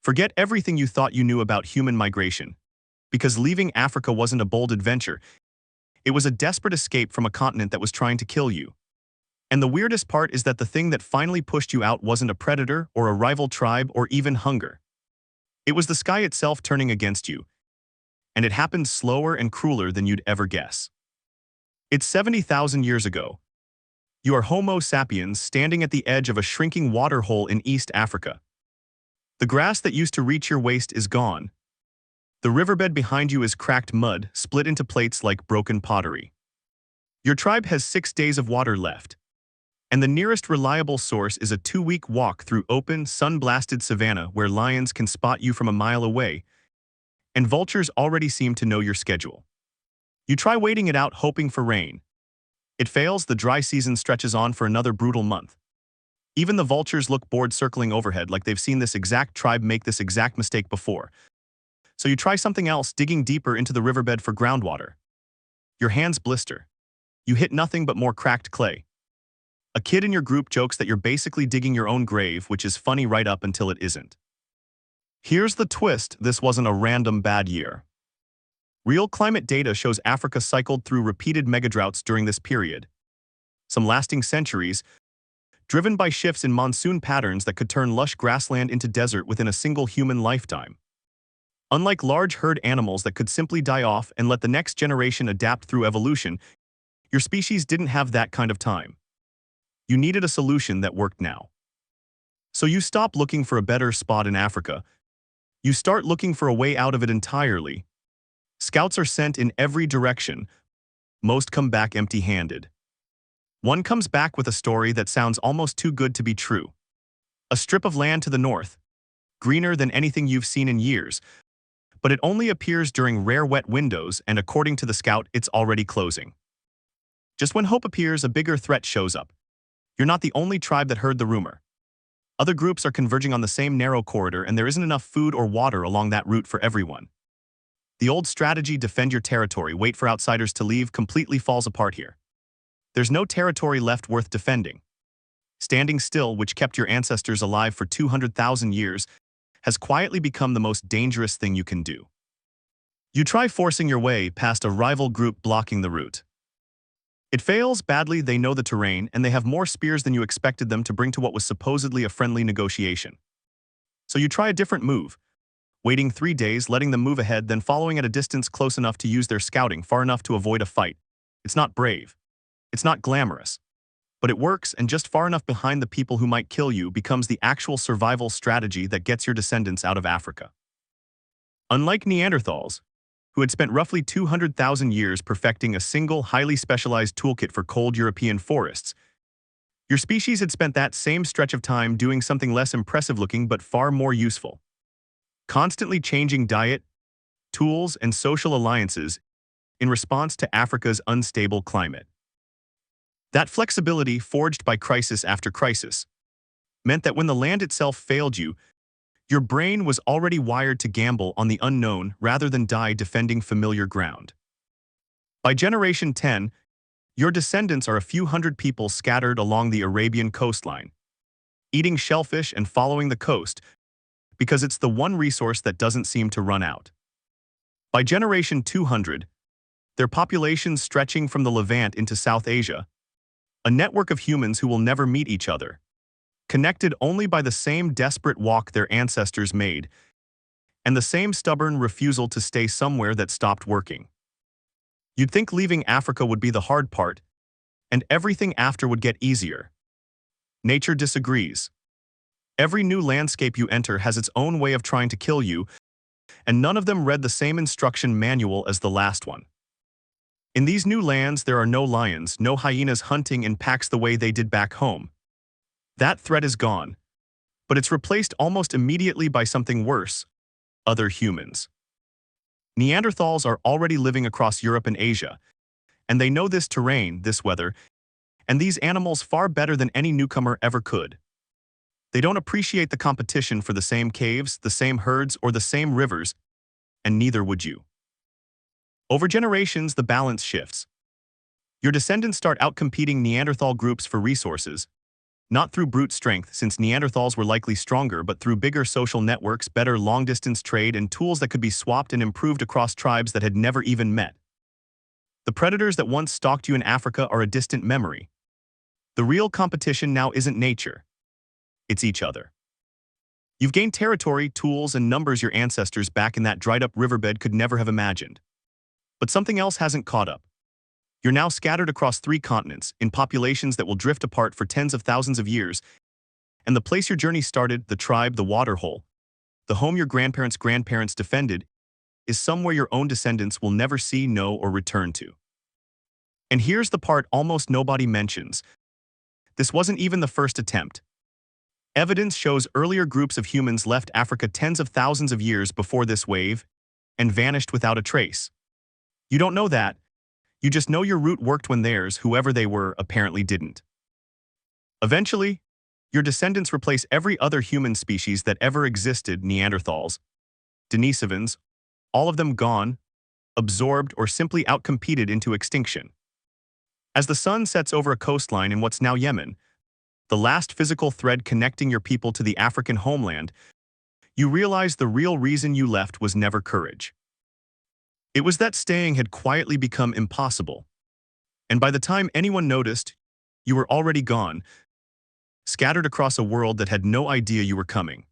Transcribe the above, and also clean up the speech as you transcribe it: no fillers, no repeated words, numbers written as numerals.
Forget everything you thought you knew about human migration, because leaving Africa wasn't a bold adventure. It was a desperate escape from a continent that was trying to kill you. And the weirdest part is that the thing that finally pushed you out wasn't a predator or a rival tribe or even hunger. It was the sky itself turning against you, and it happened slower and crueler than you'd ever guess. It's 70,000 years ago. You are Homo sapiens standing at the edge of a shrinking water hole in East Africa. The grass that used to reach your waist is gone. The riverbed behind you is cracked mud, split into plates like broken pottery. Your tribe has 6 days of water left, and the nearest reliable source is a 2-week walk through open, sun-blasted savanna where lions can spot you from a mile away, and vultures already seem to know your schedule. You try waiting it out hoping for rain. It fails. The dry season stretches on for another brutal month. Even the vultures look bored circling overhead like they've seen this exact tribe make this exact mistake before. So you try something else, digging deeper into the riverbed for groundwater. Your hands blister. You hit nothing but more cracked clay. A kid in your group jokes that you're basically digging your own grave, which is funny right up until it isn't. Here's the twist: this wasn't a random bad year. Real climate data shows Africa cycled through repeated megadroughts during this period, some lasting centuries, driven by shifts in monsoon patterns that could turn lush grassland into desert within a single human lifetime. Unlike large herd animals that could simply die off and let the next generation adapt through evolution, your species didn't have that kind of time. You needed a solution that worked now. So you stop looking for a better spot in Africa. You start looking for a way out of it entirely. Scouts are sent in every direction. Most come back empty-handed. One comes back with a story that sounds almost too good to be true. A strip of land to the north, greener than anything you've seen in years, but it only appears during rare wet windows, and according to the scout, it's already closing. Just when hope appears, a bigger threat shows up. You're not the only tribe that heard the rumor. Other groups are converging on the same narrow corridor, and there isn't enough food or water along that route for everyone. The old strategy, defend your territory, wait for outsiders to leave, completely falls apart here. There's no territory left worth defending. Standing still, which kept your ancestors alive for 200,000 years, has quietly become the most dangerous thing you can do. You try forcing your way past a rival group blocking the route. It fails badly. They know the terrain, and they have more spears than you expected them to bring to what was supposedly a friendly negotiation. So you try a different move, waiting 3 days, letting them move ahead, then following at a distance close enough to use their scouting, far enough to avoid a fight. It's not brave. It's not glamorous. But it works, and just far enough behind the people who might kill you becomes the actual survival strategy that gets your descendants out of Africa. Unlike Neanderthals, who had spent roughly 200,000 years perfecting a single, highly specialized toolkit for cold European forests, your species had spent that same stretch of time doing something less impressive-looking but far more useful. Constantly changing diet, tools, and social alliances in response to Africa's unstable climate. That flexibility, forged by crisis after crisis, meant that when the land itself failed you, your brain was already wired to gamble on the unknown rather than die defending familiar ground. By generation 10, your descendants are a few hundred people scattered along the Arabian coastline, eating shellfish and following the coast because it's the one resource that doesn't seem to run out. By generation 200, their populations stretching from the Levant into South Asia, a network of humans who will never meet each other, connected only by the same desperate walk their ancestors made, and the same stubborn refusal to stay somewhere that stopped working. You'd think leaving Africa would be the hard part, and everything after would get easier. Nature disagrees. Every new landscape you enter has its own way of trying to kill you, and none of them read the same instruction manual as the last one. In these new lands, there are no lions, no hyenas hunting in packs the way they did back home. That threat is gone, but it's replaced almost immediately by something worse: other humans. Neanderthals are already living across Europe and Asia, and they know this terrain, this weather, and these animals far better than any newcomer ever could. They don't appreciate the competition for the same caves, the same herds, or the same rivers, and neither would you. Over generations, the balance shifts. Your descendants start outcompeting Neanderthal groups for resources, Not through brute strength, since Neanderthals were likely stronger, but through bigger social networks, better long-distance trade, and tools that could be swapped and improved across tribes that had never even met. The predators that once stalked you in Africa are a distant memory. The real competition now isn't nature. It's each other. You've gained territory, tools, and numbers your ancestors back in that dried-up riverbed could never have imagined. But something else hasn't caught up. You're now scattered across 3 continents, in populations that will drift apart for tens of thousands of years, and the place your journey started, the tribe, the water hole, the home your grandparents' defended, is somewhere your own descendants will never see, know, or return to. And here's the part almost nobody mentions. This wasn't even the first attempt. Evidence shows earlier groups of humans left Africa tens of thousands of years before this wave and vanished without a trace. You don't know that. You just know your route worked when theirs, whoever they were, apparently didn't. Eventually, your descendants replace every other human species that ever existed, Neanderthals, Denisovans, all of them gone, absorbed, or simply outcompeted into extinction. As the sun sets over a coastline in what's now Yemen, the last physical thread connecting your people to the African homeland, you realize the real reason you left was never courage. It was that staying had quietly become impossible. And by the time anyone noticed, you were already gone, scattered across a world that had no idea you were coming.